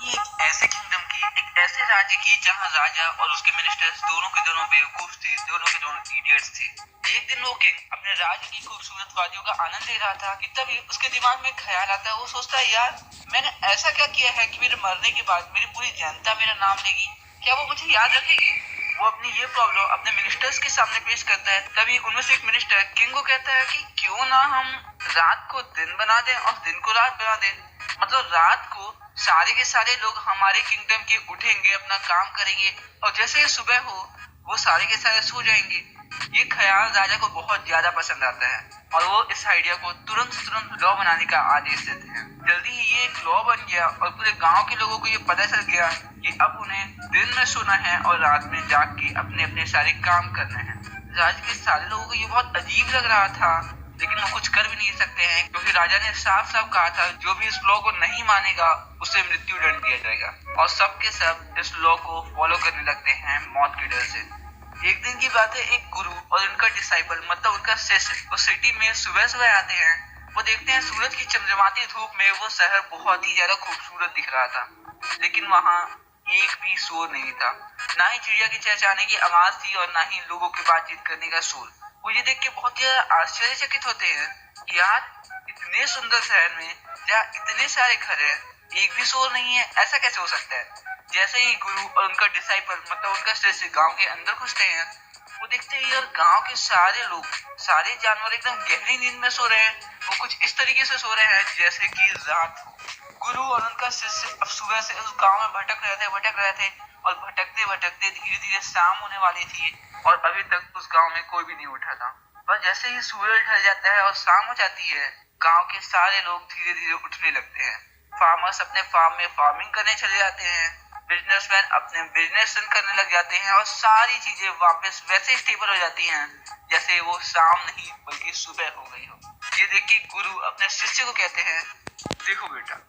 ये एक ऐसे किंगडम की, एक ऐसे राज्य की जहाँ राजा और उसके मिनिस्टर्स दोनों के दोनों बेवकूफ थे, दोनों के दोनों इडियट्स थे। एक दिन वो किंग अपने राज्य की खूबसूरत वादियों का आनंद ले रहा था कि तभी उसके दिमाग में ख्याल आता है। वो सोचता है, यार मैंने ऐसा क्या किया है कि मेरे मरने के बाद मेरी पूरी जनता मेरा नाम लेगी, क्या वो मुझे याद रखेगी। वो अपनी ये प्रॉब्लम अपने मिनिस्टर्स के सामने पेश करता है। तभी उनमें से एक मिनिस्टर किंग को कहता है कि क्यों ना हम रात को दिन बना दें और दिन को रात बना दें। मतलब रात को सारे के सारे लोग हमारे किंगडम के उठेंगे, अपना काम करेंगे, और जैसे ही सुबह हो वो सारे के सारे सो जाएंगे। ये ख्याल राजा को बहुत ज्यादा पसंद आता है और वो इस आइडिया को तुरंत लॉ बनाने का आदेश देते हैं। जल्दी ही ये एक लॉ बन गया और पूरे गांव के लोगों को ये पता चल गया कि अब उन्हें दिन में सोना है और रात में जाग के अपने अपने सारे काम करने हैं। राज्य के सारे लोगों को ये बहुत अजीब लग रहा था, लेकिन वो कुछ कर भी नहीं सकते हैं क्योंकि राजा ने साफ साफ कहा था जो भी इस लॉ को नहीं मानेगा उसे मृत्यु दंड दिया जाएगा। और सब के सब इस लॉ को फॉलो करने लगते हैं मौत के डर से। एक दिन की बात है, एक गुरु और उनका डिसाइपल मतलब उनका शिष्य वो सिटी में सुबह सुबह आते हैं। वो देखते हैं सूरज की चमचमाती धूप में वो शहर बहुत ही ज्यादा खूबसूरत दिख रहा था, लेकिन वहाँ एक भी शोर नहीं था। ना ही चिड़िया की चहचहाने की आवाज थी और ना ही लोगों की बातचीत करने का शोर। वो ये देख के बहुत ही आश्चर्यचकित होते हैं कि यार इतने सुंदर शहर में जहाँ इतने सारे घर हैं, एक भी शोर नहीं है, ऐसा कैसे हो सकता है। जैसे ही गुरु और उनका डिसाइपल मतलब उनका शिष्य गांव के अंदर घुसते हैं, वो देखते हैं यार गांव के सारे लोग, सारे जानवर एकदम गहरी नींद में सो रहे हैं। वो कुछ इस तरीके से सो रहे हैं जैसे कि रात हो। गुरु और उनका शिष्य अब सुबह से उस गांव में भटक रहे थे और भटकते भटकते धीरे धीरे शाम होने वाली थी और अभी तक उस गांव में कोई भी नहीं उठा था। पर जैसे ही सूरज ढल जाता है और शाम हो जाती है, गांव के सारे लोग धीरे धीरे उठने लगते हैं। फार्मर्स अपने फार्म में फार्मिंग करने चले जाते हैं, बिजनेसमैन अपने बिजनेस करने लग जाते हैं और सारी चीजें वापस वैसे स्टेबल हो जाती हैं जैसे वो शाम नहीं बल्कि सुबह हो गई हो। ये देख के गुरु अपने शिष्य को कहते हैं, देखो बेटा,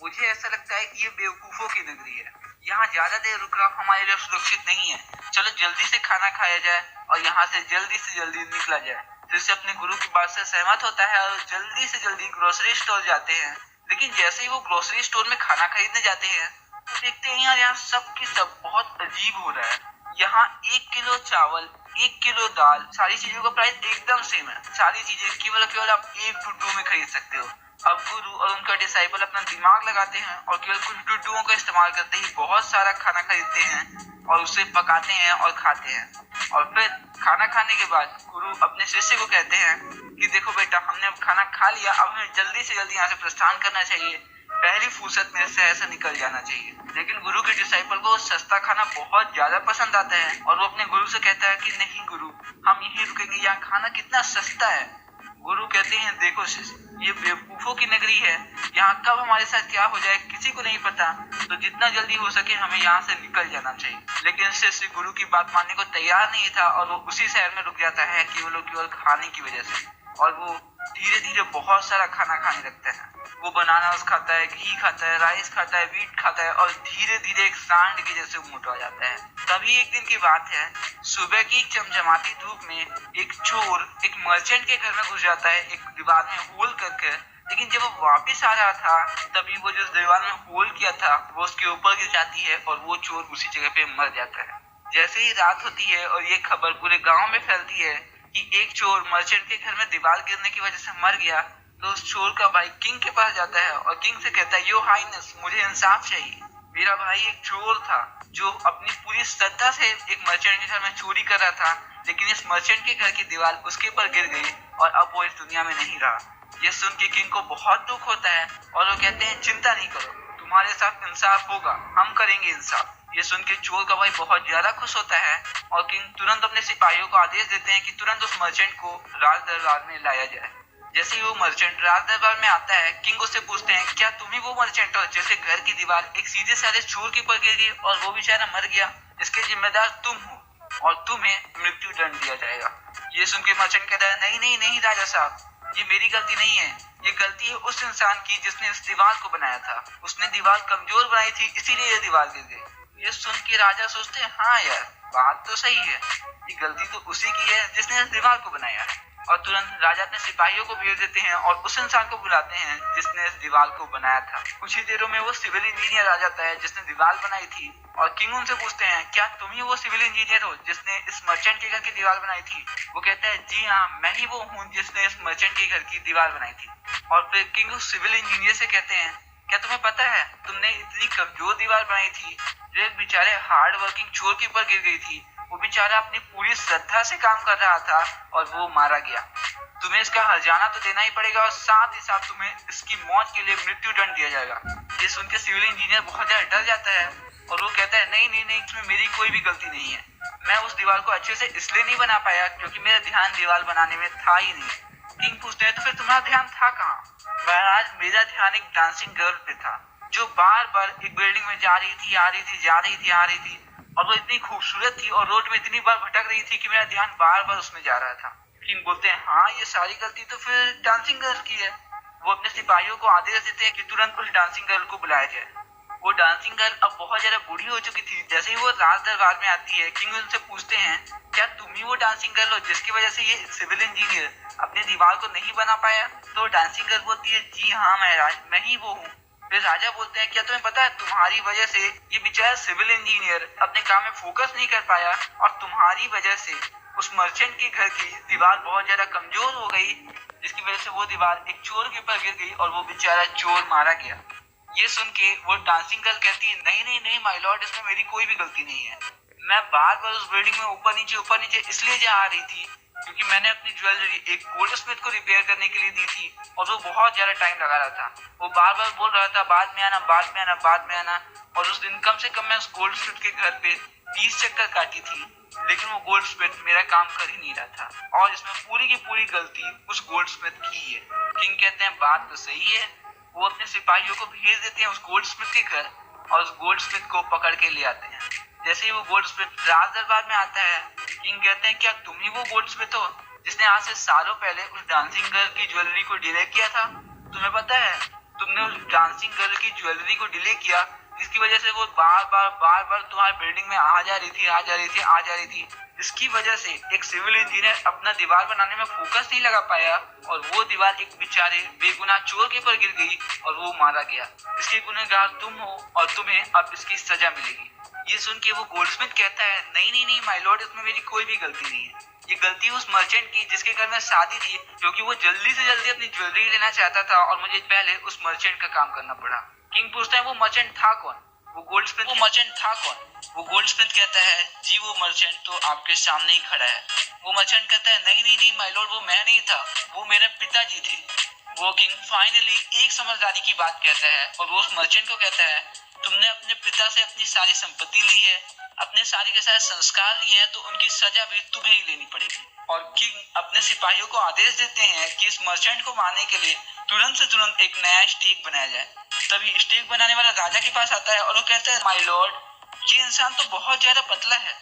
मुझे ऐसा लगता है कि ये बेवकूफों की नगरी है। यहाँ ज्यादा देर रुकना हमारे लिए सुरक्षित नहीं है। चलो जल्दी से खाना खाया जाए और यहाँ से जल्दी निकला जाए। जिससे अपने गुरु की बात से सहमत होता है और जल्दी से जल्दी ग्रोसरी स्टोर जाते हैं। लेकिन जैसे ही वो ग्रोसरी स्टोर में खाना खरीदने जाते हैं तो देखते हैं यार यहाँ सब की सब बहुत अजीब हो रहा है। यहाँ 1 किलो चावल, 1 किलो दाल, सारी चीजों का प्राइस एकदम सेम है। सारी चीजें केवल आप एक डुड्डू में खरीद सकते हो। अब गुरु और उनका डिसाइपल अपना दिमाग लगाते हैं और केवल कुछ डुड्डुओं का इस्तेमाल करते ही बहुत सारा खाना खरीदते हैं और उसे पकाते हैं और खाते हैं। और फिर खाना खाने के बाद गुरु अपने शिष्य को कहते हैं कि देखो बेटा, हमने अब खाना खा लिया, अब हमें जल्दी से जल्दी यहाँ से प्रस्थान करना चाहिए। पहली फुर्सत में से ऐसा निकल जाना चाहिए। लेकिन गुरु के डिसाइपल को सस्ता खाना बहुत ज्यादा पसंद आता है और वो अपने गुरु से कहता है कि नहीं गुरु, हम यहीं रुकेंगे, यहाँ खाना कितना सस्ता है। गुरु कहते हैं, देखो शिष्य, ये बेवकूफों की नगरी है, यहाँ कब हमारे साथ क्या हो जाए किसी को नहीं पता, तो जितना जल्दी हो सके हमें यहाँ से निकल जाना चाहिए। लेकिन शिष्य गुरु की बात मानने को तैयार नहीं था और वो उसी शहर में रुक जाता है केवल खाने की वजह से। और वो धीरे धीरे बहुत सारा खाना खाने लगता है। वो बनानास खाता है, घी खाता है, राइस खाता है, वीट खाता है और धीरे धीरे एक सांड के जैसे मोटा हो जाता है। तभी एक दिन की बात है, सुबह की चमचमाती धूप में एक चोर एक मर्चेंट के घर में घुस जाता है, एक दीवार में होल करके। लेकिन जब वो वापस आ रहा था तभी वो जिस दीवार में होल किया था वो उसके ऊपर गिर जाती है और वो चोर उसी जगह पे मर जाता है। जैसे ही रात होती है और ये खबर पूरे गांव में फैलती है कि एक चोर मर्चेंट के घर में दीवार गिरने की वजह से मर गया, तो उस चोर का भाई किंग के पास जाता है और किंग से कहता है, यो हाइनेस, मुझे इंसाफ चाहिए। मेरा भाई एक चोर था जो अपनी पूरी श्रद्धा से एक मर्चेंट के घर में चोरी कर रहा था, लेकिन इस मर्चेंट के घर की दीवार उसके ऊपर गिर गई और अब वो इस दुनिया में नहीं रहा। ये सुन के किंग को बहुत दुख होता है और वो कहते हैं, चिंता नहीं करो, तुम्हारे साथ इंसाफ होगा, हम करेंगे इंसाफ। ये सुन के चोर का भाई बहुत ज्यादा खुश होता है और किंग तुरंत अपने सिपाहियों को आदेश देते हैं कि तुरंत उस मर्चेंट को राज दरबार में लाया जाए। जैसे ही वो मर्चेंट राज दरबार में आता है, किंग उससे पूछते हैं, क्या तुम ही वो मर्चेंट हो जैसे घर की दीवार एक सीधे साधे चोर के ऊपर गिर गई और वो बेचारा मर गया? इसके जिम्मेदार तुम हो और तुम्हें मृत्यु दंड दिया जाएगा। ये सुन के मर्चेंट कहता है, नहीं नहीं नहीं राजा साहब, ये मेरी गलती नहीं है, ये गलती है उस इंसान की जिसने इस दीवार को बनाया था। उसने दीवार कमजोर बनाई थी, इसीलिए ये दीवार गिर गई। ये सुन के राजा सोचते हैं, हाँ यार बात तो सही है, ये गलती तो उसी की है जिसने इस दीवार को बनाया है। और तुरंत राजा अपने सिपाहियों को भेज देते हैं और उस इंसान को बुलाते हैं जिसने इस दीवार को बनाया था। कुछ ही देरों में वो सिविल इंजीनियर आ जाता है जिसने दीवार बनाई थी और किंग उनसे पूछते हैं, क्या तुम ही वो सिविल इंजीनियर हो जिसने इस मर्चेंट के घर की दीवार बनाई थी? वो कहता है, जी हाँ, मैं ही वो हूँ जिसने इस मर्चेंट के घर की दीवार बनाई थी। और फिर किंग उस सिविल इंजीनियर से कहते हैं, क्या तुम्हें पता है तुमने इतनी कमजोर दीवार बनाई थी जो एक बेचारे हार्ड वर्किंग चोर के ऊपर गिर गई थी। वो बेचारा अपनी पूरी श्रद्धा से काम कर रहा था और वो मारा गया। तुम्हें इसका हर्जाना तो देना ही पड़ेगा और साथ ही साथ तुम्हें इसकी मौत के लिए मृत्यु दंड दिया जाएगा। ये सुन के सिविल इंजीनियर बहुत ज्यादा डर जाता है और वो कहता है, नहीं नहीं नहीं, इसमें मेरी कोई भी गलती नहीं है। मैं उस दीवार को अच्छे से इसलिए नहीं बना पाया क्योंकि मेरा ध्यान दीवार बनाने में था ही नहीं। किंग पूछते हैं, तो फिर तुम्हारा ध्यान था कहाँ? महाराज, मेरा ध्यान एक डांसिंग गर्ल पे था जो बार बार एक बिल्डिंग में जा रही थी, आ रही थी, जा रही थी, आ रही थी, और वो इतनी खूबसूरत थी और रोड में इतनी बार भटक रही थी कि मेरा ध्यान बार बार उसमें जा रहा था। किंग बोलते हैं, हाँ, ये सारी गलती तो फिर डांसिंग गर्ल की है। वो अपने सिपाहियों को आदेश देते हैं कि तुरंत उस डांसिंग गर्ल को बुलाया जाए। वो डांसिंग गर्ल अब बहुत ज्यादा बूढ़ी हो चुकी थी। जैसे ही वो राज दरबार में आती है, किंग उनसे पूछते हैं, क्या तुम ही वो डांसिंग गर्ल हो जिसकी वजह से ये सिविल इंजीनियर अपनी दीवार को नहीं बना पाया? तो डांसिंग गर्ल बोलती है, जी हाँ महाराज, मैं ही वो हूँ। फिर राजा बोलते हैं, क्या तुम्हें पता है तुम्हारी वजह से ये बेचारा सिविल इंजीनियर अपने काम में फोकस नहीं कर पाया और तुम्हारी वजह से उस मर्चेंट के घर की दीवार बहुत ज्यादा कमजोर हो गई, जिसकी वजह से वो दीवार एक चोर के ऊपर गिर गई और वो बेचारा चोर मारा गया। ये सुन के वो डांसिंग गर्ल कहती है, नहीं नहीं नहीं माय लॉर्ड, इसमें मेरी कोई भी गलती नहीं है। मैं बार बार उस बिल्डिंग में ऊपर नीचे इसलिए जा आ रही थी क्योंकि मैंने अपनी ज्वेलरी एक गोल्ड स्मिथ को रिपेयर करने के लिए दी थी और वो बहुत ज्यादा टाइम लगा रहा था। वो बार बार बोल रहा था, बाद में आना, बाद में आना, बाद में आना। और उस दिन कम से कम मैं उस गोल्ड स्मिथ के घर पे 20 चक्कर काटी थी, लेकिन वो गोल्ड स्मिथ मेरा काम कर ही नहीं रहा था और इसमें पूरी की पूरी गलती उस गोल्ड स्मिथ की है। किंग कहते हैं, बात तो सही है। वो अपने सिपाहियों को भेज देते हैं उस गोल्ड स्मिथ के घर और उस गोल्ड स्मिथ को पकड़ के ले आते हैं। जैसे ही वो गोल्ड स्मिथ राज दरबार में आता है, किंग कहते हैं, क्या तुम ही वो गोल्ड स्मिथ हो जिसने आज से सालों पहले उस डांसिंग गर्ल की ज्वेलरी को डिले किया था? तुम्हें पता है तुमने उस डांसिंग गर्ल की ज्वेलरी को डिले किया जिसकी वजह से वो बार बार तुम्हारी बिल्डिंग में आ जा रही थी, जिसकी वजह से एक सिविल इंजीनियर अपना दीवार बनाने में फोकस नहीं लगा पाया और वो दीवार एक बेचारे बेगुनाह चोर के ऊपर गिर गई और वो मारा गया। इसके गुनहगार तुम हो और तुम्हें अब इसकी सजा मिलेगी। ये सुन के वो गोल्डस्मिथ कहता है, नहीं नहीं नहीं माय लॉर्ड, इसमें मेरी कोई भी गलती नहीं है। ये गलती उस मर्चेंट की जिसके घर में शादी थी, क्योंकि वो जल्दी से जल्दी अपनी ज्वेलरी लेना चाहता था और मुझे पहले उस मर्चेंट का काम करना पड़ा। किंग पूछता है, वो मर्चेंट था कौन? वो गोल्डस्मिथ कहता है, जी वो मर्चेंट तो आपके सामने ही खड़ा है। वो मर्चेंट कहता है, नहीं नहीं नहीं माय लॉर्ड, वो मैं नहीं था, वो मेरे पिताजी थे। वो किंग फाइनली एक समझदारी की बात कहता है और वो उस मर्चेंट को कहता है, तुमने अपने पिता से अपनी सारी संपत्ति ली है, अपने सारे के सारे संस्कार लिए हैं, तो उनकी सजा भी तुम्हें ही लेनी पड़ेगी। और किंग अपने सिपाहियों को आदेश देते हैं कि इस मर्चेंट को मारने के लिए तुरंत से तुरंत एक नया स्टेक बनाया जाए। तभी स्टेक बनाने वाला राजा के पास आता है और वो कहता है, माय लॉर्ड, ये इंसान तो बहुत ज्यादा पतला है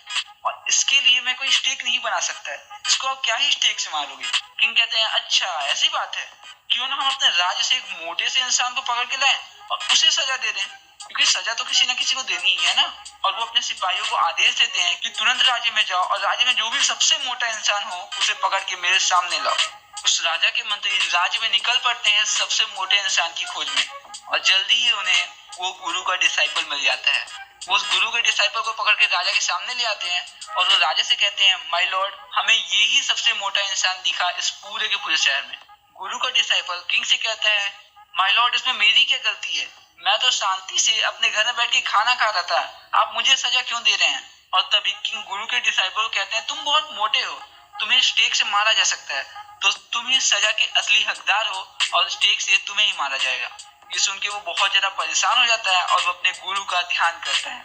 और इसके लिए मैं कोई स्टेक नहीं बना सकता है, इसको आप क्या ही स्टेक से मारोगे? किंग कहते हैं, अच्छा ऐसी बात है, क्यों ना हम अपने राज्य से एक मोटे से इंसान को पकड़ के लाएं और उसे सजा दे दें, क्योंकि सजा तो किसी न किसी को देनी ही है ना। और वो अपने सिपाहियों को आदेश देते हैं कि तुरंत राज्य में जाओ और राज्य में जो भी सबसे मोटा इंसान हो उसे पकड़ के मेरे सामने लाओ। उस राजा के मंत्री राज्य में निकल पड़ते हैं सबसे मोटे इंसान की खोज में और जल्दी ही उन्हें वो गुरु का डिसाइपल मिल जाता है। वो उस गुरु के डिसाइपल को पकड़ के राजा के सामने ले आते हैं और वो राजा से कहते हैं, माय लॉर्ड, हमें ये ही सबसे मोटा इंसान दिखा इस पूरे के पूरे शहर में। गुरु का डिसाइपल किंग से कहता है, माय लॉर्ड, इसमें मेरी क्या गलती है? मैं तो शांति से अपने घर में बैठ के खाना खा रहा था, आप मुझे सजा क्यों दे रहे हैं? और तभी किंग गुरु के डिसाइपल कहते हैं, तुम बहुत मोटे हो, तुम्हें स्टेक से मारा जा सकता है, तो तुम ही सजा के असली हकदार हो और स्टेक से तुम्हें ही मारा जाएगा। ये सुन के वो बहुत ज्यादा परेशान हो जाता है और वो अपने गुरु का ध्यान करता है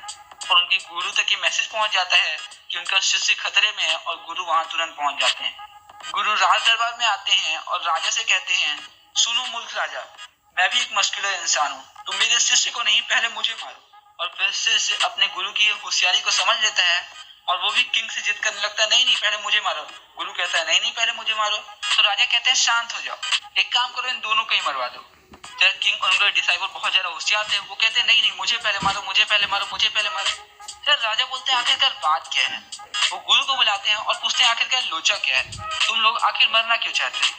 और उनके गुरु तक ये मैसेज पहुंच जाता है कि उनका शिष्य खतरे में है और गुरु वहां तुरंत पहुंच जाते हैं। गुरु राज दरबार में आते हैं और राजा से कहते हैं, सुनो मूर्ख राजा, मैं भी एक मस्कुलर इंसान हूँ, तुम मेरे शिष्य को नहीं, पहले मुझे मारो। और फिर शिष्य अपने गुरु की होशियारी को समझ लेता है और वो भी किंग से जिद करने लगता है, नहीं नहीं पहले मुझे मारो। गुरु कहता है, नहीं नहीं पहले मुझे मारो। तो राजा कहते हैं, शांत हो जाओ, एक काम करो, इन दोनों को ही मरवा दो। जब किंग और उनके डिसाइपल बहुत ज्यादा होशियार थे, वो कहते हैं, नहीं नहीं मुझे पहले मारो, मुझे पहले मारो, मुझे पहले मारो। फिर राजा बोलते हैं, आखिरकार बात क्या है? वो गुरु को बुलाते हैं और पूछते हैं आखिरकार लोचा क्या है, तुम लोग आखिर मरना क्यों चाहते हो।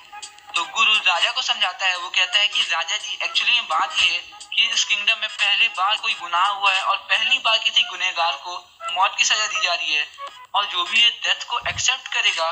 तो गुरु राजा को समझाता है। वो कहता है कि राजा जी एक्चुअली बात ये है कि इस किंगडम में पहली बार कोई गुनाह हुआ है और पहली बार किसी गुनहगार को मौत की सजा दी जा रही है, और जो भी ये डेथ को एक्सेप्ट करेगा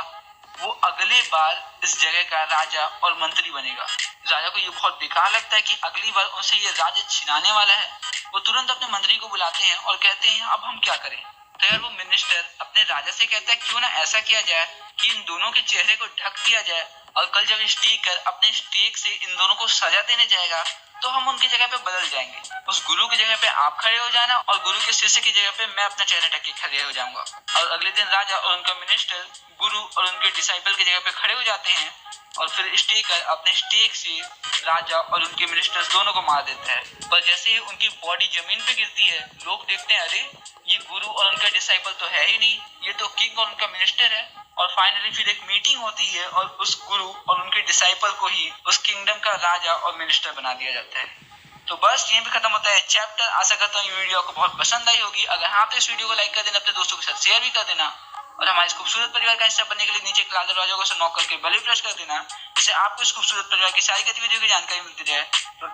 वो अगले बार इस जगह का राजा और मंत्री बनेगा। राजा को ये बहुत बेकार लगता है कि अगली बार उनसे ये राज्य छिनाने वाला है। वो तुरंत अपने मंत्री को बुलाते हैं और कहते हैं अब हम क्या करें। तो यार वो मिनिस्टर अपने राजा से कहता है क्यों ना ऐसा किया जाए कि इन दोनों के चेहरे को ढक दिया जाए, और कल जब स्टीकर अपने स्टेक से इन दोनों को सजा देने जाएगा तो हम उनकी जगह पे बदल जाएंगे। उस गुरु की जगह पे आप खड़े हो जाना और गुरु के शिष्य की जगह पे मैं अपना चेहरा ढक के खड़े हो जाऊंगा। और अगले दिन राजा और उनका मिनिस्टर गुरु और उनके डिसाइपल की जगह पे खड़े हो जाते हैं, और फिर स्टेकर अपने स्टेक से राजा और उनके मिनिस्टर्स दोनों को मार देता है। पर जैसे ही उनकी बॉडी जमीन पे गिरती है, लोग देखते हैं अरे ये गुरु और उनका डिसाइपल तो है ही नहीं, ये तो किंग और उनका मिनिस्टर है। और फाइनली फिर एक मीटिंग होती है और उस गुरु और उनके डिसाइपल को ही उस किंगडम का राजा और मिनिस्टर बना दिया जाता है। तो बस यहीं पे खत्म होता है चैप्टर। आशा करता हूँ ये वीडियो आपको बहुत पसंद आई होगी। अगर हाँ तो इस वीडियो को लाइक कर देना, अपने दोस्तों के साथ शेयर भी कर देना, और हमारे इस खूबसूरत परिवार का हिस्सा बनने के लिए नीचे लाल दरवाजा को नॉक करके बेल प्रेस कर देना, जिससे आपको इस खूबसूरत परिवार की सारी गतिविधियों की जानकारी मिलती रहे। तो